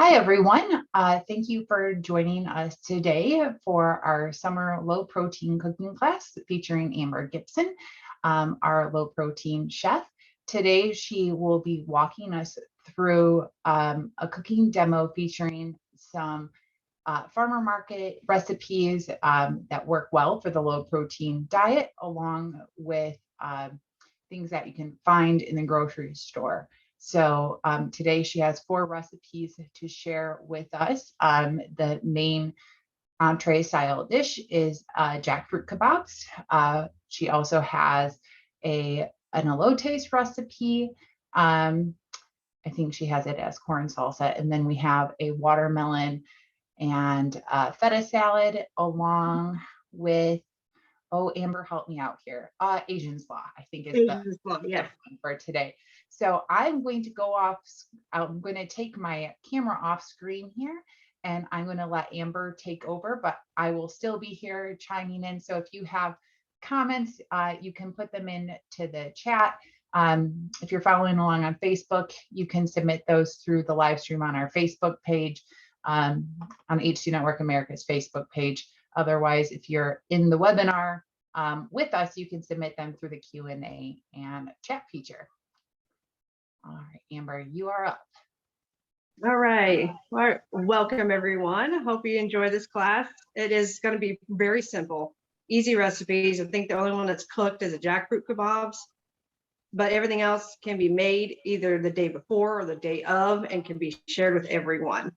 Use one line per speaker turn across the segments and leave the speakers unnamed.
Hi, everyone. Thank you for joining us today for our summer low protein cooking class featuring Amber Gibson, our low protein chef. Today, she will be walking us through a cooking demo featuring some farmer market recipes that work well for the low protein diet, along with things that you can find in the grocery store. So today she has 4 recipes to share with us. The main entree style dish is jackfruit kebabs. She also has an elotes recipe. I think she has it as corn salsa. And then we have a watermelon and feta salad along with, oh, Amber, help me out here. Asian slaw, I think is
Asian slaw, yeah.
one for today. So I'm going to take my camera off screen here and I'm going to let Amber take over, but I will still be here chiming in. So if you have comments, you can put them in to the chat. If you're following along on Facebook, you can submit those through the live stream on our Facebook page, on HCU Network America's Facebook page. Otherwise, if you're in the webinar with us, you can submit them through the Q&A and chat feature. All right, Amber, you are up.
All right. Welcome, everyone. Hope you enjoy this class. It is going to be very simple, easy recipes. I think the only one that's cooked is the jackfruit kebabs, but everything else can be made either the day before or the day of and can be shared with everyone.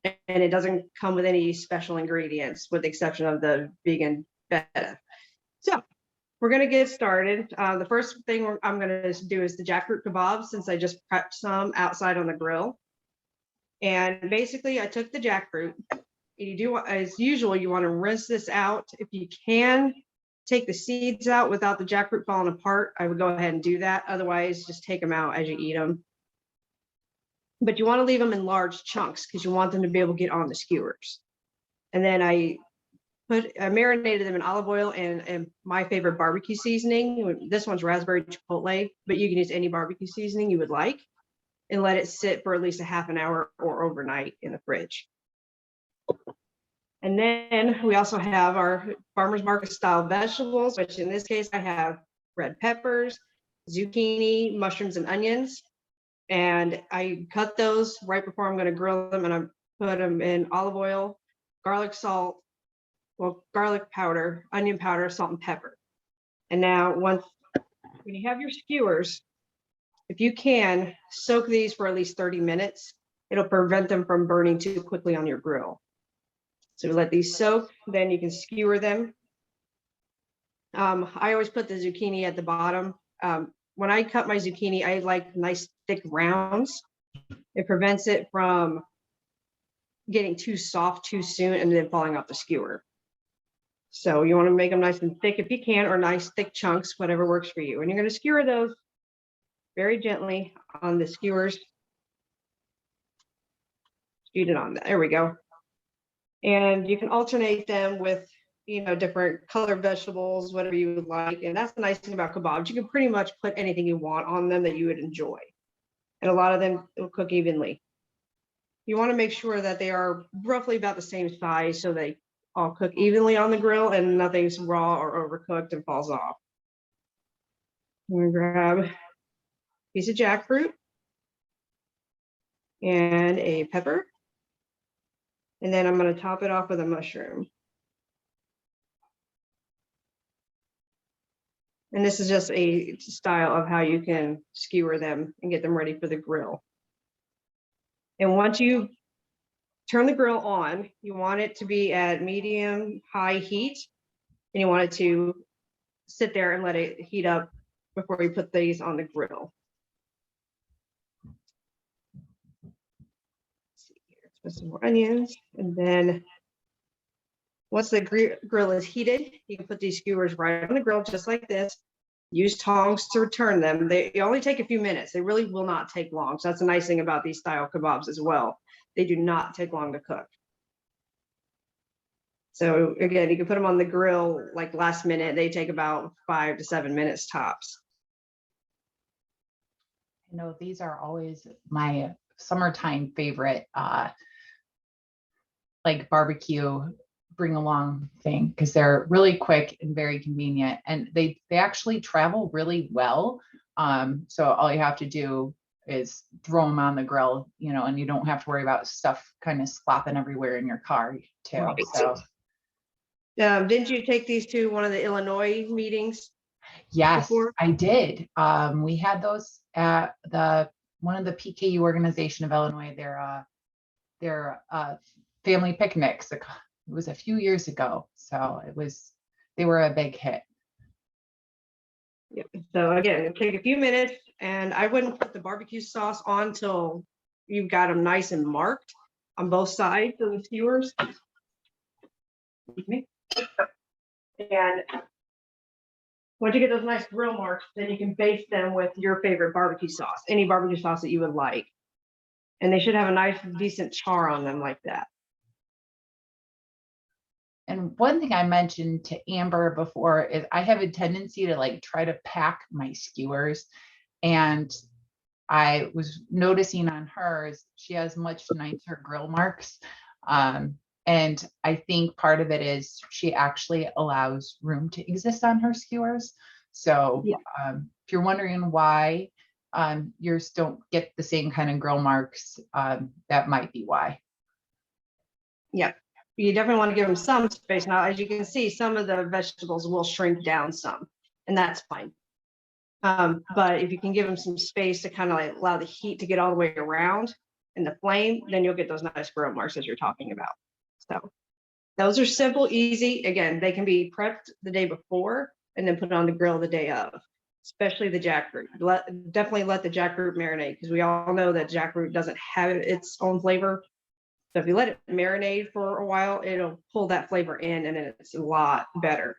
And it doesn't come with any special ingredients with the exception of the vegan feta. So we're going to get started. The first thing I'm going to do is the jackfruit kebabs, since I just prepped some outside on the grill. And basically I took the jackfruit. You do, as usual, you want to rinse this out. If you can take the seeds out without the jackfruit falling apart, I would go ahead and do that. Otherwise, just take them out as you eat them. But you want to leave them in large chunks because you want them to be able to get on the skewers. And then I marinated them in olive oil and my favorite barbecue seasoning. This one's raspberry chipotle, but you can use any barbecue seasoning you would like, and let it sit for at least a half an hour or overnight in the fridge. And then we also have our farmer's market style vegetables, which in this case I have red peppers, zucchini, mushrooms, and onions. And I cut those right before I'm going to grill them, and I put them in olive oil, garlic salt, garlic powder, onion powder, salt, and pepper. And now when you have your skewers, if you can, soak these for at least 30 minutes. It'll prevent them from burning too quickly on your grill. So let these soak, then you can skewer them. I always put the zucchini at the bottom. When I cut my zucchini, I like nice thick rounds. It prevents it from getting too soft too soon and then falling off the skewer. So you want to make them nice and thick if you can, or nice thick chunks, whatever works for you. And you're going to skewer those very gently on the skewers. Skew it on that. There we go. And you can alternate them with, different colored vegetables, whatever you would like. And that's the nice thing about kebabs. You can pretty much put anything you want on them that you would enjoy. And a lot of them will cook evenly. You want to make sure that they are roughly about the same size so they all cook evenly on the grill and nothing's raw or overcooked and falls off. I'm going to grab a piece of jackfruit and a pepper. And then I'm going to top it off with a mushroom. And this is just a style of how you can skewer them and get them ready for the grill. And once you turn the grill on, you want it to be at medium high heat, and you want it to sit there and let it heat up before you put these on the grill. Let's see here, let's put some more onions, and then once the grill is heated, you can put these skewers right on the grill just like this. Use tongs to turn them. They only take a few minutes. They really will not take long. So that's the nice thing about these style kebabs as well. They do not take long to cook. So again, you can put them on the grill like last minute. They take about 5 to 7 minutes tops.
These are always my summertime favorite, like barbecue bring along thing, because they're really quick and very convenient, and they actually travel really well. So all you have to do is throw them on the grill, and you don't have to worry about stuff kind of slopping everywhere in your car too.
Right.
So
Didn't you take these to one of the Illinois meetings?
yes,
Before?
I did. We had those at one of the PKU organization of Illinois, their family picnics. It was a few years ago, so they were a big hit.
Yeah. So again, it'll take a few minutes, and I wouldn't put the barbecue sauce on till you've got them nice and marked on both sides of the skewers. And once you get those nice grill marks, then you can baste them with your favorite barbecue sauce, any barbecue sauce that you would like. And they should have a nice, decent char on them like that.
And one thing I mentioned to Amber before is I have a tendency to like try to pack my skewers. And I was noticing on hers, she has much nicer grill marks. And I think part of it is she actually allows room to exist on her skewers. So
Yeah.
If you're wondering why yours don't get the same kind of grill marks, that might be why.
Yeah. You definitely want to give them some space. Now, as you can see, some of the vegetables will shrink down some, and that's fine. But if you can give them some space to kind of like allow the heat to get all the way around in the flame, then you'll get those nice grill marks as you're talking about. So those are simple, easy. Again, they can be prepped the day before and then put on the grill the day of, especially the jackfruit. Definitely let the jackfruit marinate, because we all know that jackfruit doesn't have its own flavor. So if you let it marinate for a while, it'll pull that flavor in, and then it's a lot better.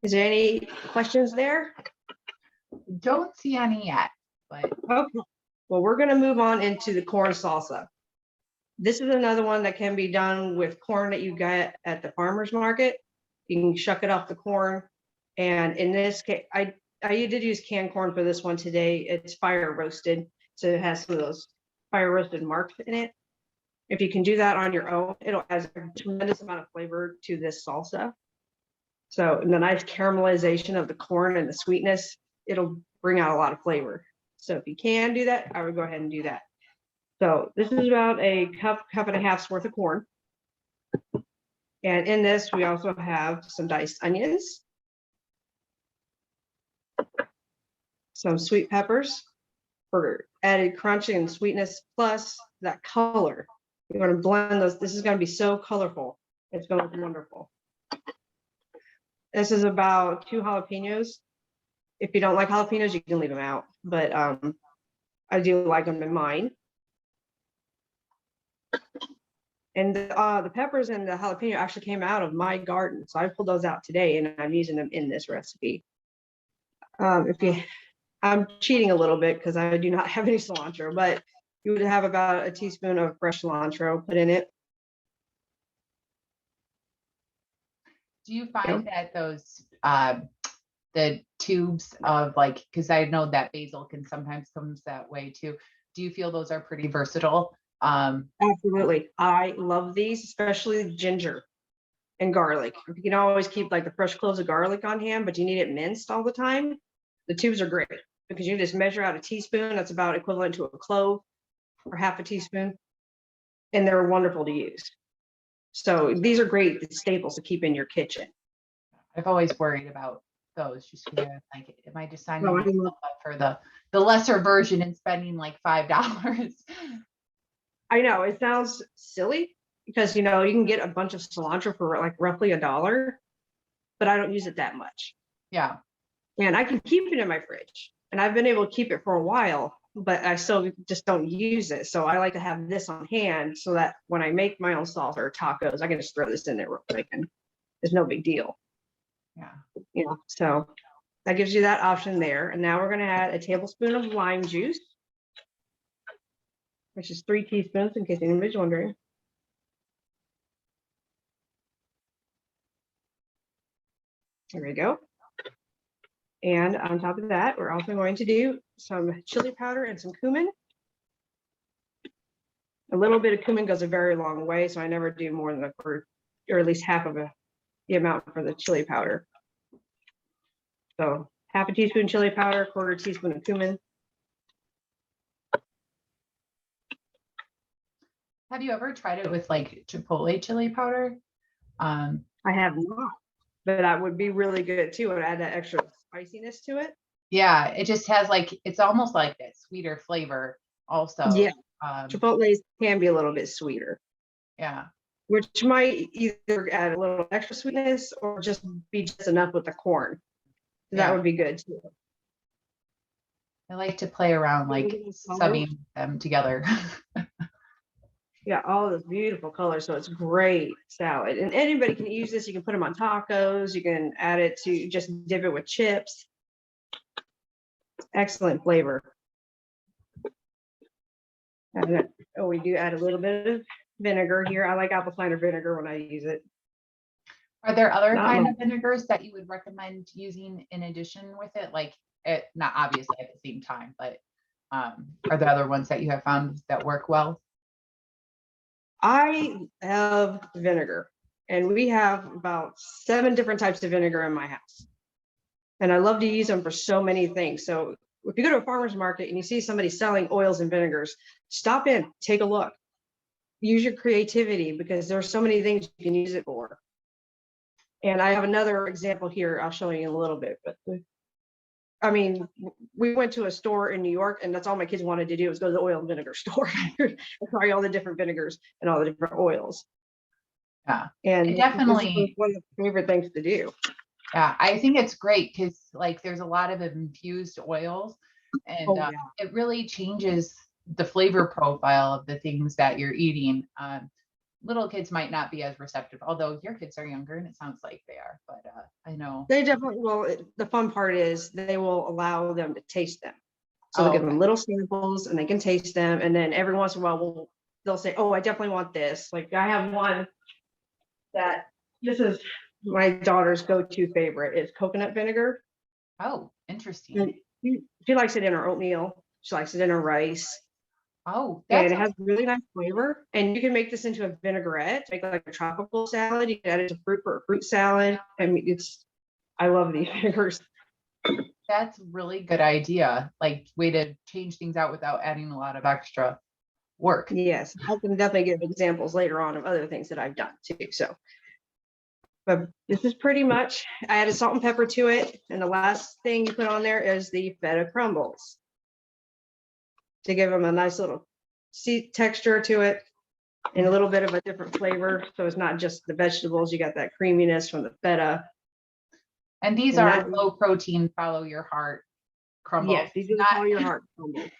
Is there any questions there?
Don't see any yet, but
Okay. Well, we're going to move on into the corn salsa. This is another one that can be done with corn that you get at the farmer's market. You can shuck it off the corn. And in this case, I did use canned corn for this one today. It's fire roasted, so it has some of those fire roasted marks in it. If you can do that on your own, it'll add a tremendous amount of flavor to this salsa. So the nice caramelization of the corn and the sweetness, it'll bring out a lot of flavor. So if you can do that, I would go ahead and do that. So this is about a cup and a half's worth of corn. And in this, we also have some diced onions, some sweet peppers for added crunching and sweetness, plus that color. You're going to blend those. This is going to be so colorful. It's going to look wonderful. This is about 2 jalapenos. If you don't like jalapenos, you can leave them out, but I do like them in mine. And the peppers and the jalapeno actually came out of my garden, so I pulled those out today, and I'm using them in this recipe. I'm cheating a little bit because I do not have any cilantro, but you would have about a teaspoon of fresh cilantro put in it.
do you find that those the tubes of like, because I know that basil can sometimes comes that way too. Do you feel those are pretty versatile?
Absolutely. I love these, especially ginger and garlic. You can always keep like the fresh cloves of garlic on hand, but you need it minced all the time. The tubes are great because you just measure out a teaspoon. That's about equivalent to a clove or half a teaspoon. And they're wonderful to use. So these are great staples to keep in your kitchen.
I've always worried about those, just like, am I just signing
No,
myself up for the lesser version and spending like $5?
I know it sounds silly because you can get a bunch of cilantro for like roughly $1, but I don't use it that much.
Yeah.
And I can keep it in my fridge, and I've been able to keep it for a while, but I still just don't use it. So I like to have this on hand so that when I make my own salsa or tacos, I can just throw this in there real quick, and it's no big deal.
Yeah.
So that gives you that option there. And now we're going to add a tablespoon of lime juice, which is 3 teaspoons in case anybody's wondering. There we go. And on top of that, we're also going to do some chili powder and some cumin. A little bit of cumin goes a very long way, so I never do more than a quarter, or at least half of the amount for the chili powder. So half a teaspoon chili powder, quarter teaspoon of cumin.
Have you ever tried it with like chipotle chili powder?
I have not, but that would be really good too. And add that extra spiciness to it.
Yeah, it just has like, it's almost like that sweeter flavor also.
Yeah, chipotles can be a little bit sweeter.
Yeah.
Which might either add a little extra sweetness or just be just enough with the corn. That would be good too.
I like to play around like subbing them together.
Yeah, all those beautiful colors. So it's great salad. And anybody can use this. You can put them on tacos. You can add it to just dip it with chips. Excellent flavor. And we do add a little bit of vinegar here. I like apple cider vinegar when I use it.
Are there other kind of vinegars that you would recommend using in addition with it? Like, not obviously at the same time, but are there other ones that you have found that work well?
I love vinegar, and we have about 7 different types of vinegar in my house. And I love to use them for so many things. So if you go to a farmer's market and you see somebody selling oils and vinegars, stop in, take a look. Use your creativity because there's so many things you can use it for. And I have another example here. I'll show you in a little bit. But I mean, we went to a store in New York, and that's all my kids wanted to do was go to the oil and vinegar store and try all the different vinegars and all the different oils.
Yeah,
and
definitely
one of the favorite things to do.
Yeah, I think it's great because like there's a lot of infused oils, and it really changes the flavor profile of the things that you're eating. Little kids might not be as receptive, although your kids are younger and it sounds like they are, but I know
they definitely will. The fun part is they will allow them to taste them. So they'll give them little samples and they can taste them. And then every once in a while, they'll say, oh, I definitely want this. Like I have one that this is my daughter's go-to favorite is coconut vinegar.
Oh, interesting.
She likes it in her oatmeal. She likes it in her rice.
Oh,
and it has really nice flavor. And you can make this into a vinaigrette, make like a tropical salad. You can add it to fruit for a fruit salad. I mean, I love these vinegars.
That's really good idea. Like way to change things out without adding a lot of extra work.
Yes, I can definitely give examples later on of other things that I've done too. So, but this is pretty much, I added salt and pepper to it. And the last thing you put on there is the feta crumbles to give them a nice little seed texture to it and a little bit of a different flavor. So it's not just the vegetables, you got that creaminess from the feta.
And these are low protein, follow your heart crumbles.
Yes, these are follow your heart crumbles.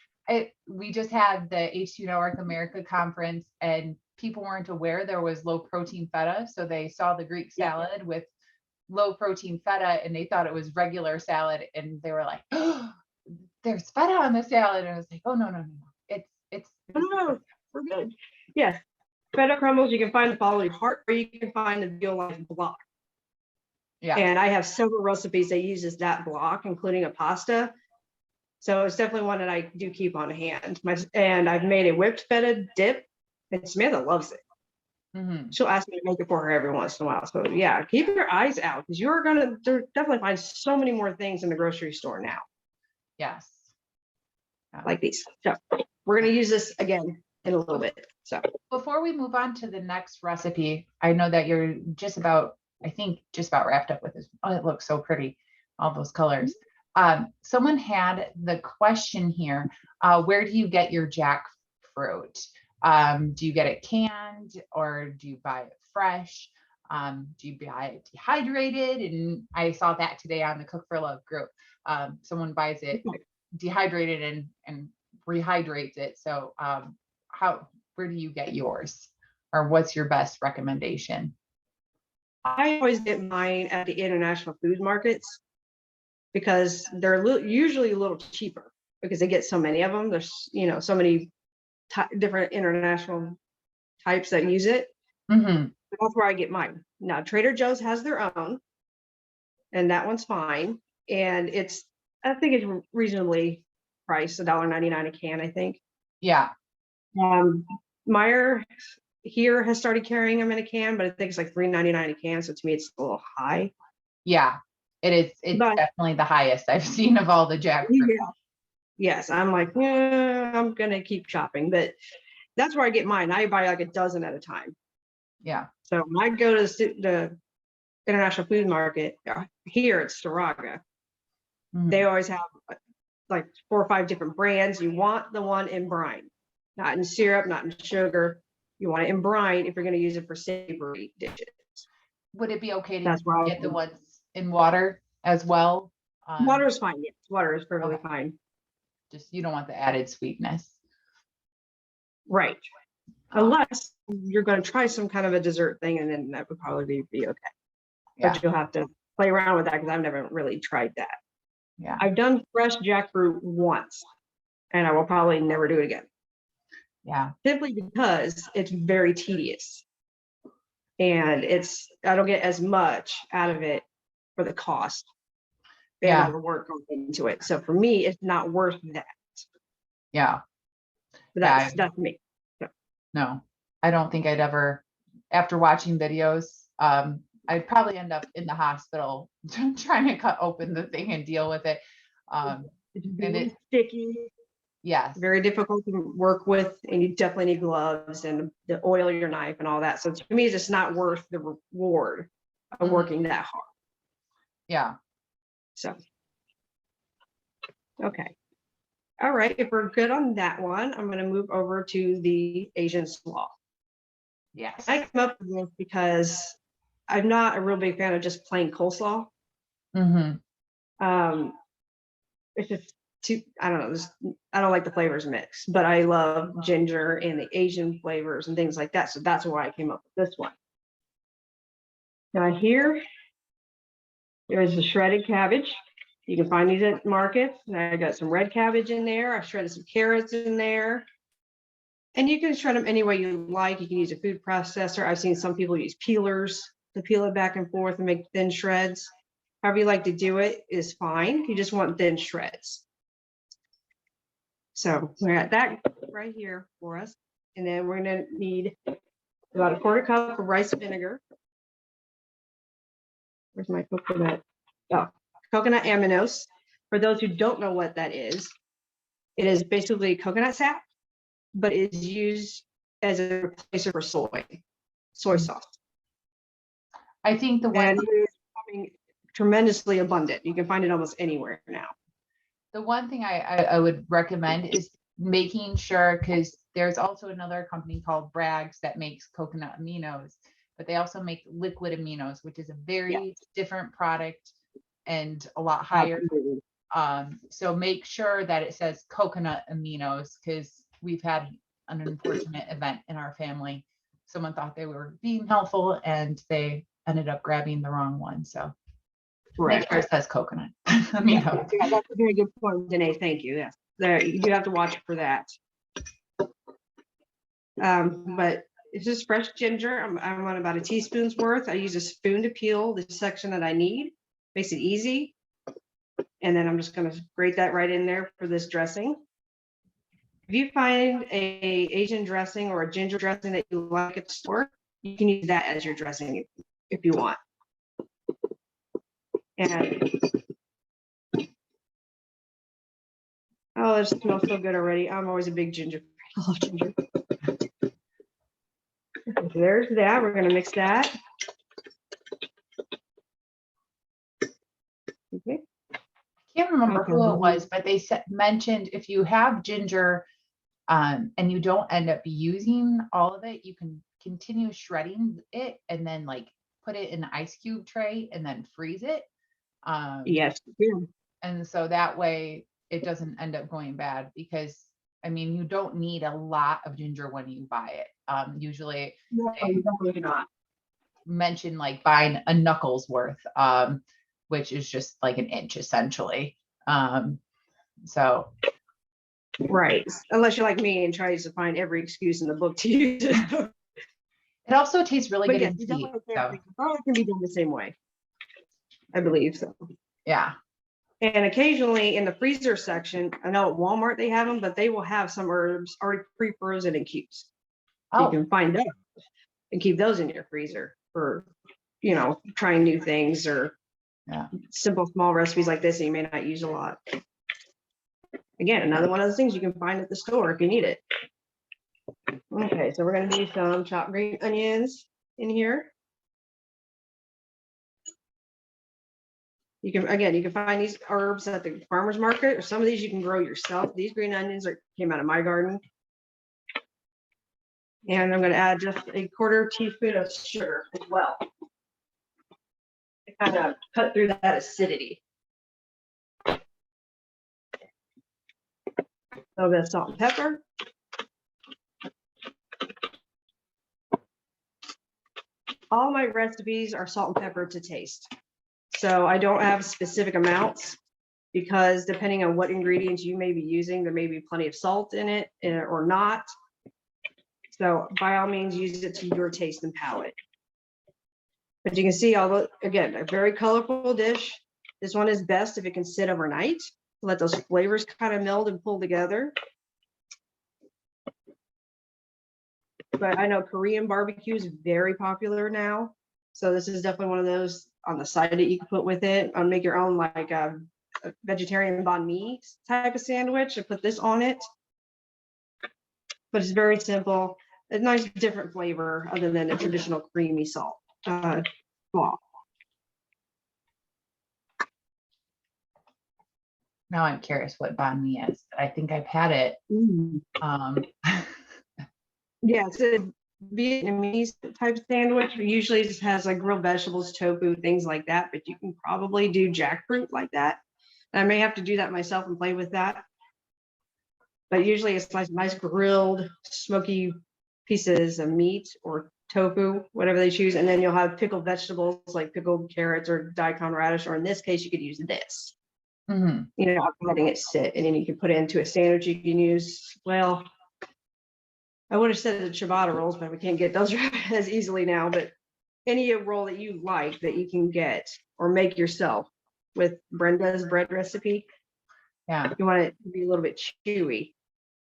We just had the HCU Network America conference and people weren't aware there was low protein feta. So they saw the Greek salad with low protein feta and they thought it was regular salad. And they were like, oh, there's feta on the salad. And I was like, oh, no.
No, we're good. Yes. Feta crumbles, you can find the follow your heart or you can find the veal life block.
Yeah.
And I have several recipes that uses that block, including a pasta. So it's definitely one that I do keep on hand. And I've made a whipped feta dip, and Samantha loves it.
Mm-hmm.
She'll ask me to make it for her every once in a while. So yeah, keep your eyes out because you're gonna definitely find so many more things in the grocery store now.
Yes.
Like these. So we're gonna use this again in a little bit. So
before we move on to the next recipe, I know that you're just about wrapped up with this. Oh, it looks so pretty, all those colors. Someone had the question here, where do you get your jackfruit? Do you get it canned or do you buy it fresh? Do you buy it dehydrated? And I saw that today on the Cook for Love group. Someone buys it dehydrated and rehydrates it. So where do you get yours? Or what's your best recommendation?
I always get mine at the international food markets because they're usually a little cheaper because they get so many of them. There's, so many different international types that use it.
Mm-hmm.
That's where I get mine. Now, Trader Joe's has their own, and that one's fine. and I think it's reasonably priced, $1.99 a can, I think.
Yeah.
Meyer here has started carrying them in a can, but I think it's like $3.99 a can. So to me, it's a little high.
Yeah, it is. It's definitely the highest I've seen of all the jackfruit.
Yeah. Yes, I'm like, I'm gonna keep shopping, but that's where I get mine. I buy like a dozen at a time.
Yeah.
So when I go to the International Food Market here at Saraga, they always have like 4 or 5 different brands. You want the one in brine, not in syrup, not in sugar. You want it in brine if you're going to use it for savory dishes.
Would it be okay to get the ones in water as well?
Water is fine. Yes, water is perfectly fine.
Just you don't want the added sweetness.
Right. Unless you're going to try some kind of a dessert thing, and then that would probably be okay. Yeah. But you'll have to play around with that because I've never really tried that.
Yeah.
I've done fresh jackfruit once, and I will probably never do it again.
Yeah.
Simply because it's very tedious. And I don't get as much out of it for the cost and all the work going into it. So for me, it's not worth that.
Yeah.
But that's me.
No, I don't think I'd ever, after watching videos, I'd probably end up in the hospital trying to cut open the thing and deal with it.
It's very sticky.
Yes.
Very difficult to work with, and you definitely need gloves and the oil your knife and all that. So to me, it's just not worth the reward of working that hard.
Yeah.
So, okay. All right. If we're good on that one, I'm going to move over to the Asian slaw.
Yes.
I came up with this because I'm not a real big fan of just plain coleslaw. It's just I don't know. I don't like the flavors mix, but I love ginger and the Asian flavors and things like that. So that's why I came up with this one. Now here, there's the shredded cabbage. You can find these at markets. I got some red cabbage in there. I shredded some carrots in there. And you can shred them any way you like. You can use a food processor. I've seen some people use peelers to peel it back and forth and make thin shreds. However you like to do it is fine. You just want thin shreds. So we're at that right here for us. And then we're going to need about a 1/4 cup of rice vinegar. Where's my coconut? Oh, coconut aminos. For those who don't know what that is, it is basically coconut sap, but it is used as a replacer for soy sauce.
I think the one
and it is becoming tremendously abundant. You can find it almost anywhere now.
The one thing I would recommend is making sure, because there's also another company called Bragg's that makes coconut aminos, but they also make liquid aminos, which is a very different product and a lot higher. So make sure that it says coconut aminos, because we've had an unfortunate event in our family. Someone thought they were being helpful and they ended up grabbing the wrong one. So make sure it says coconut amino.
Yeah, that's a very good point, Danae. Thank you. Yes, there you do have to watch for that. But it's just fresh ginger. I'm on about a teaspoon's worth. I use a spoon to peel the section that I need. Makes it easy. And then I'm just going to grate that right in there for this dressing. If you find a Asian dressing or a ginger dressing that you like at the store, you can use that as your dressing if you want. And oh, this smells so good already. I'm always a big ginger. I love ginger. There's that. We're going to mix that. Okay.
Can't remember who it was, but they mentioned if you have ginger and you don't end up using all of it, you can continue shredding it and then like put it in an ice cube tray and then freeze it.
Yes.
And so that way it doesn't end up going bad, because I mean, you don't need a lot of ginger when you buy it. Usually
no, definitely not.
Mention like buying a knuckles worth, which is just like an inch essentially. So
right, unless you're like me and tries to find every excuse in the book to use it.
It also tastes really good in tea.
So. It can be done the same way, I believe so.
Yeah.
And occasionally in the freezer section, I know at Walmart they have them, but they will have some herbs already pre-frozen in cubes. So you can find those and keep those in your freezer for, you know, trying new things or simple small recipes like this that you may not use a lot. Again, another one of those things you can find at the store if you need it. Okay, so we're going to do some chopped green onions in here. You can find these herbs at the farmer's market, or some of these you can grow yourself. These green onions came out of my garden. And I'm going to add just a 1/4 teaspoon of sugar as well to kind of cut through that acidity. A little bit of salt and pepper. All my recipes are salt and pepper to taste. So I don't have specific amounts because depending on what ingredients you may be using, there may be plenty of salt in it or not. So by all means, use it to your taste and palate. But you can see, although again, a very colorful dish. This one is best if it can sit overnight. Let those flavors kind of meld and pull together. But I know Korean barbecue is very popular now. So this is definitely one of those on the side that you can put with it. Make your own like a vegetarian banh mi type of sandwich and put this on it. But it's very simple. A nice different flavor other than a traditional creamy salt. Now
I'm curious what banh mi is. I think I've had it.
Yeah, it's a Vietnamese type sandwich. Usually it has like grilled vegetables, tofu, things like that, but you can probably do jackfruit like that. And I may have to do that myself and play with that. But usually it's nice grilled, smoky pieces of meat or tofu, whatever they choose. And then you'll have pickled vegetables like pickled carrots or daikon radish, or in this case, you could use this. You know, letting it sit, and then you can put it into a sandwich. You can use, well, I would have said the ciabatta rolls, but we can't get those as easily now. But any roll that you like that you can get or make yourself with Brenda's bread recipe.
Yeah.
You want it to be a little bit chewy,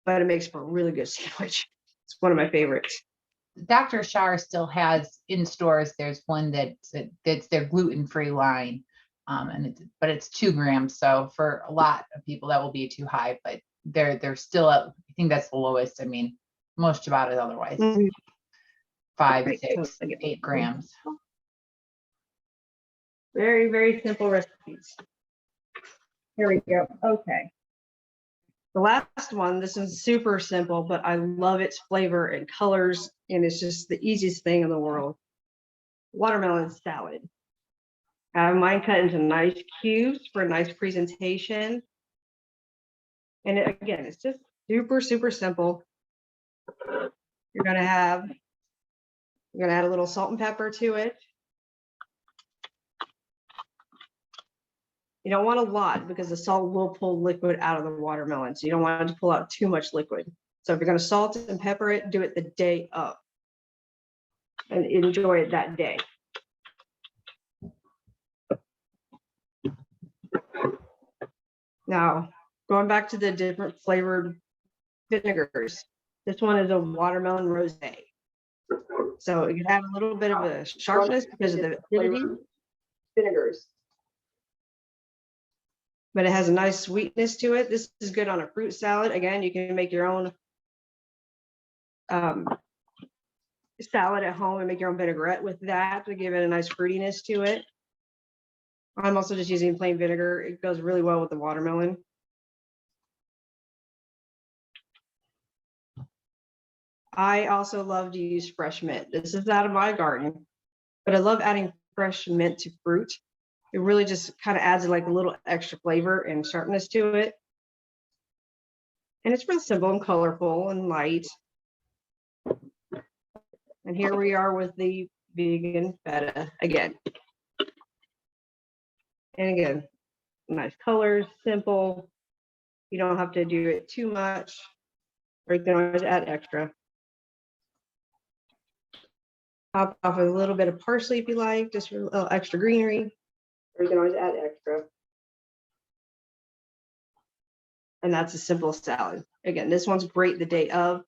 but it makes for a really good sandwich. It's one of my favorites.
Dr. Shar still has in stores. There's one that's their gluten-free line, but it's 2 grams. So for a lot of people that will be too high, but they're still at, I think that's the lowest. I mean, most ciabatta otherwise 5, 6, 8 grams.
Very, very simple recipes. Here we go. Okay. The last one, this is super simple, but I love its flavor and colors, and it's just the easiest thing in the world. Watermelon salad. I have mine cut into nice cubes for a nice presentation. And again, it's just super, super simple. You're gonna add a little salt and pepper to it. You don't want a lot because the salt will pull liquid out of the watermelon. So you don't want it to pull out too much liquid. So if you're going to salt and pepper it, do it the day of and enjoy it that day. Now, going back to the different flavored vinegars, this one is a watermelon rosé. So you have a little bit of a sharpness because of the acidity. Vinegars. But it has a nice sweetness to it. This is good on a fruit salad. Again, you can make your own salad at home and make your own vinaigrette with that to give it a nice fruitiness to it. I'm also just using plain vinegar. It goes really well with the watermelon. I also love to use fresh mint. This is out of my garden, but I love adding fresh mint to fruit. It really just kind of adds like a little extra flavor and sharpness to it. And it's real simple and colorful and light. And here we are with the vegan feta again. And again, nice colors, simple. You don't have to do it too much, or you can always add extra. Top off with a little bit of parsley if you like, just for a little extra greenery. Or you can always add extra. and that's a simple salad. Again, this one's great the day of.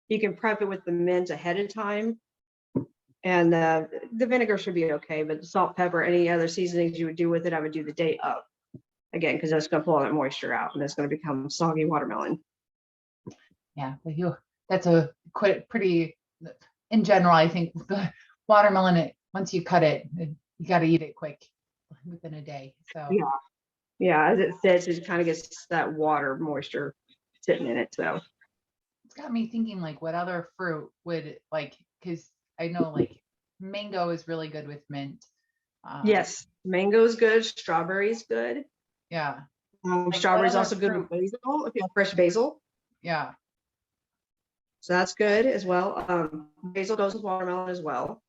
You can prep it with the mint ahead of time, and the vinegar should be okay, but the salt, pepper, any other seasonings you would do with it, I would do the day of. Again, because that's going to pull all that moisture out, and it's going to become soggy watermelon.
Yeah, but that's a quite pretty, in general, I think the watermelon, once you cut it, you got to eat it quick within a day. So
yeah, as it sits, it kind of gets that water moisture sitting in it. So
it's got me thinking, like, what other fruit would, like, because I know like mango is really good with mint.
Yes, mango is good. Strawberry is good.
Yeah.
Strawberry is also good with basil, if you have fresh basil.
Yeah.
So that's good as well. Basil goes with watermelon as well.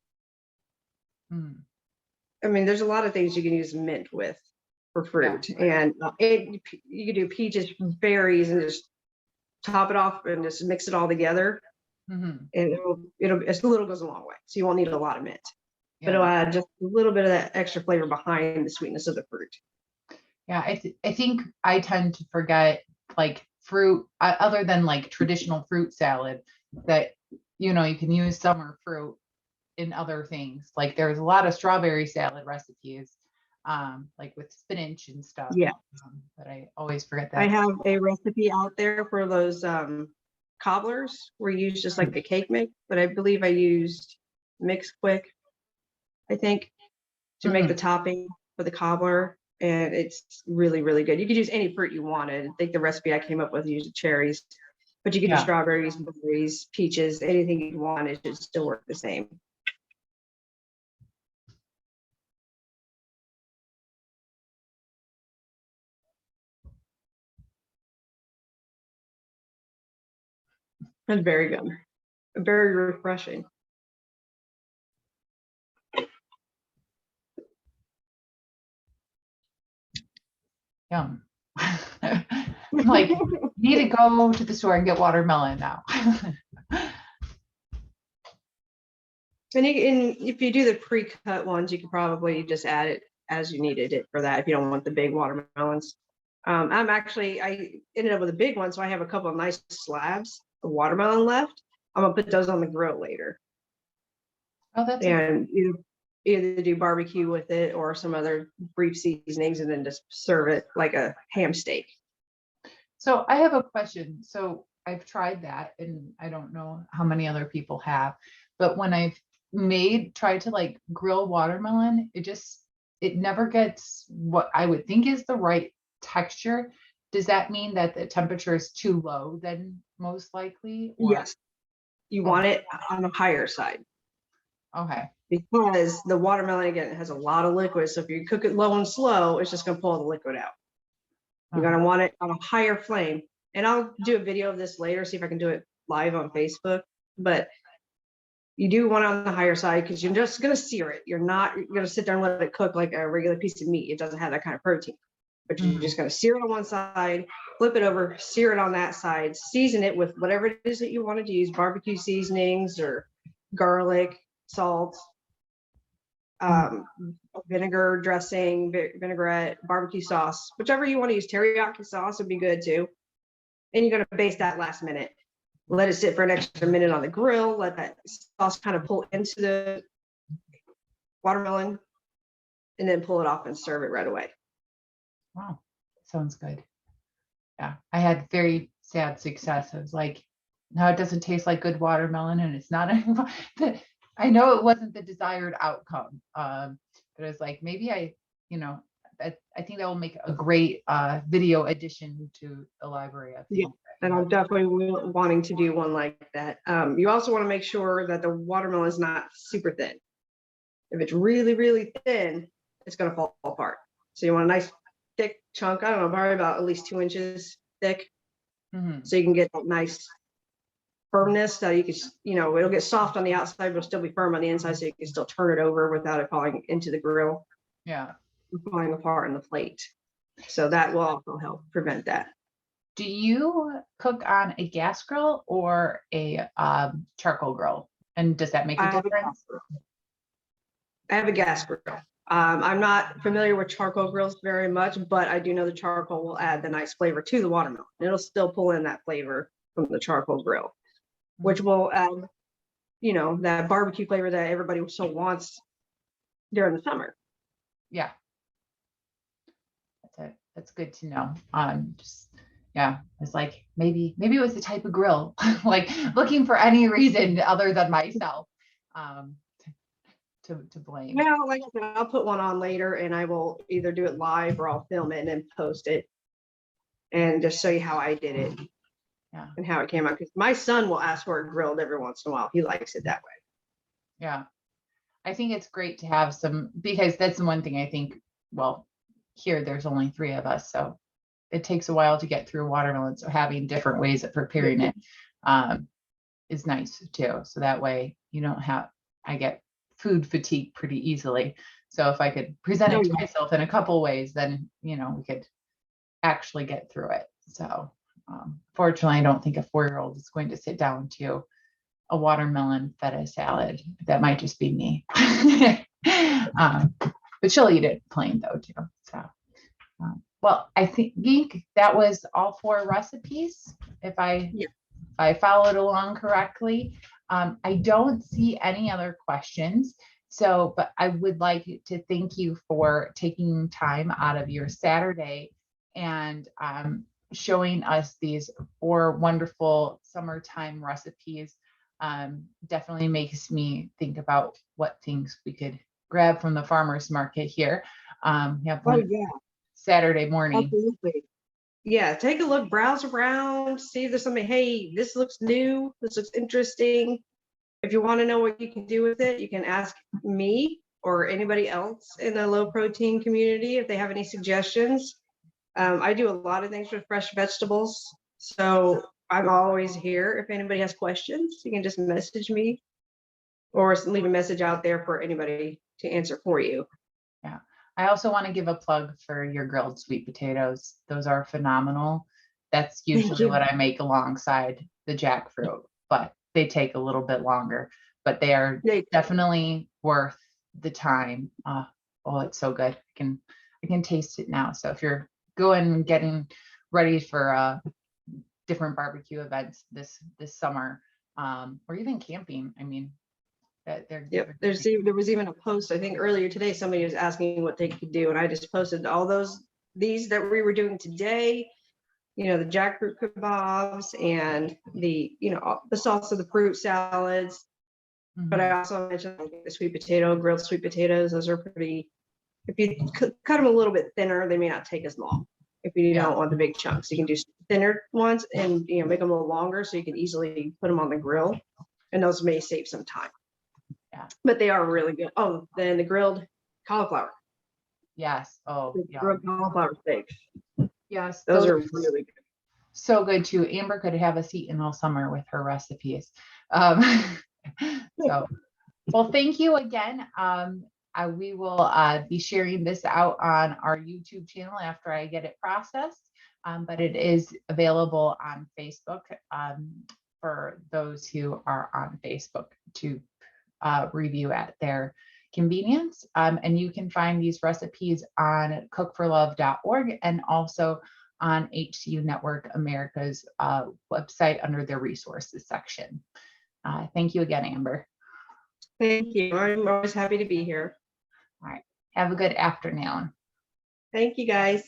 I mean, there's a lot of things you can use mint with for fruit. Yeah. And you can do peaches, berries, and just top it off and just mix it all together. And it's a little goes a long way. So you won't need a lot of mint. Yeah. But it'll add just a little bit of that extra flavor behind the sweetness of the fruit.
Yeah, I think I tend to forget, like, fruit, other than like traditional fruit salad, that you can use summer fruit in other things. Like there's a lot of strawberry salad recipes, like with spinach and stuff.
Yeah.
But I always forget that.
I have a recipe out there for those cobblers where you use just like a cake mix, but I believe I used Mix Quick, I think, to make the topping for the cobbler. And it's really, really good. You could use any fruit you wanted. I think the recipe I came up with used cherries, but you could do strawberries, berries, peaches, anything you want. It should still work the same. That's very good. Very refreshing.
Yum. Like, need to go to the store and get watermelon now.
And if you do the pre-cut ones, you can probably just add it as you needed it for that if you don't want the big watermelons. I ended up with a big one, so I have a couple of nice slabs of watermelon left. I'm gonna put those on the grill later.
Oh, that's
and either do barbecue with it or some other brief seasonings, and then just serve it like a ham steak.
So I have a question. So I've tried that, and I don't know how many other people have, but when I've tried to like grill watermelon, it never gets what I would think is the right texture. Does that mean that the temperature is too low then, most likely? Or?
Yes. You want it on the higher side.
Okay.
Because the watermelon, again, has a lot of liquid. So if you cook it low and slow, it's just going to pull the liquid out. You're going to want it on a higher flame. And I'll do a video of this later, see if I can do it live on Facebook. But you do want it on the higher side because you're just going to sear it. You're not going to sit there and let it cook like a regular piece of meat. It doesn't have that kind of protein. But you're just going to sear it on one side, flip it over, sear it on that side, season it with whatever it is that you want to use, barbecue seasonings or garlic, salt, vinegar dressing, vinaigrette, barbecue sauce, whichever you want to use. Teriyaki sauce would be good too. And you're going to baste that last minute. Let it sit for an extra minute on the grill. Let that sauce kind of pull into the watermelon, and then pull it off and serve it right away.
Wow, sounds good. Yeah, I had very sad success. I was like, no, it doesn't taste like good watermelon, and it's not. I know it wasn't the desired outcome, but I was like, maybe I think that will make a great video addition to the library.
Yeah, and I'm definitely wanting to do one like that. You also want to make sure that the watermelon is not super thin. If it's really, really thin, it's going to fall apart. So you want a nice thick chunk. I don't know, probably about at least 2 inches thick. So you can get that nice firmness that you can, it'll get soft on the outside, but it'll still be firm on the inside, so you can still turn it over without it falling into the grill.
Yeah.
Falling apart in the plate. So that will also help prevent that.
Do you cook on a gas grill or a charcoal grill? And does that make a difference?
I have a gas grill. I'm not familiar with charcoal grills very much, but I do know the charcoal will add the nice flavor to the watermelon. It'll still pull in that flavor from the charcoal grill, which will add, that barbecue flavor that everybody so wants during the summer.
Yeah. That's good to know. It's like maybe it was the type of grill, like looking for any reason other than myself to blame.
Well, like I said, I'll put one on later and I will either do it live or I'll film it and then post it and just show you how I did it.
Yeah.
And how it came out. Because my son will ask for it grilled every once in a while. He likes it that way.
Yeah. I think it's great to have some, because that's the one thing I think, well, here there's only 3 of us, so it takes a while to get through watermelon. So having different ways of preparing it is nice too. So that way I get food fatigue pretty easily. So if I could present it to myself in a couple ways, then, we could actually get through it. So fortunately, I don't think a 4-year-old is going to sit down to a watermelon feta salad. That might just be me. But she'll eat it plain though too. So, well, I think that was all 4 recipes. If I followed along correctly, I don't see any other questions. So, but I would like to thank you for taking time out of your Saturday and showing us these 4 wonderful summertime recipes. Definitely makes me think about what things we could grab from the farmer's market here. Saturday morning.
Absolutely. Yeah, take a look, browse around, see if there's something, hey, this looks new, this looks interesting. If you want to know what you can do with it, you can ask me or anybody else in the low protein community if they have any suggestions. I do a lot of things with fresh vegetables, so I'm always here. If anybody has questions, you can just message me or leave a message out there for anybody to answer for you.
Yeah. I also want to give a plug for your grilled sweet potatoes. Those are phenomenal. That's usually what I make alongside the jackfruit, but they take a little bit longer, but they are definitely worth the time. Oh, it's so good. I can taste it now. So if you're getting ready for different barbecue events this summer, or even camping, I mean,
there was even a post, I think earlier today, somebody was asking what they could do, and I just posted all these that we were doing today, the jackfruit kebabs and the salsa, the fruit salads. Mm-hmm. But I also mentioned the grilled sweet potatoes. Those are pretty, if you cut them a little bit thinner, they may not take as long. If you don't want the big chunks, you can do thinner ones and make them a little longer so you can easily put them on the grill, and those may save some time. Yeah, but they are really good. Oh, then the grilled cauliflower.
Yes. Oh,
yeah. Grilled cauliflower steaks.
Yes,
those are really good.
So good too. Amber could have us eating all summer with her recipes. So, well, thank you again. We will be sharing this out on our YouTube channel after I get it processed, but it is available on Facebook for those who are on Facebook to review at their convenience. And you can find these recipes on cookforlove.org and also on HCU Network America's website under their resources section. Thank you again, Amber.
Thank you. I'm always happy to be here.
All right. Have a good afternoon.
Thank you, guys.